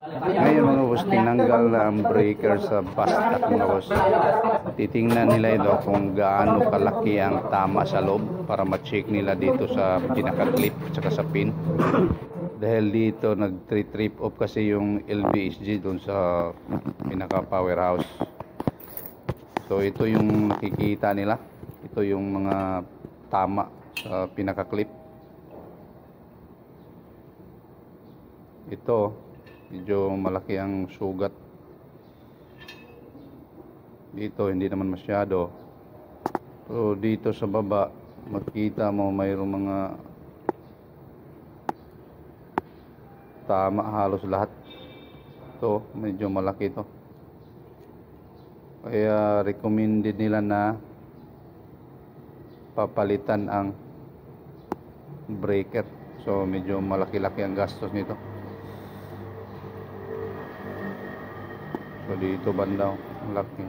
Ngayon mga boss, tinanggal na ang breaker sa basket mga boss. Titingnan nila ito kung gaano kalaki ang tama sa loob para ma-check nila dito sa pinaka-clip at saka sa pin. Dahil dito nag-trip off kasi yung LBSG doon sa pinaka-powerhouse. So ito yung nakikita nila. Ito yung mga tama sa pinaka-clip. Ito medyo malaki ang sugat dito, hindi naman masyado. So dito sa baba makita mo mayroong mga tama halos lahat. Ito medyo malaki to, kaya recommended nila na papalitan ang breaker. So medyo malaki-laki ang gastos nito. So dito banda, laki.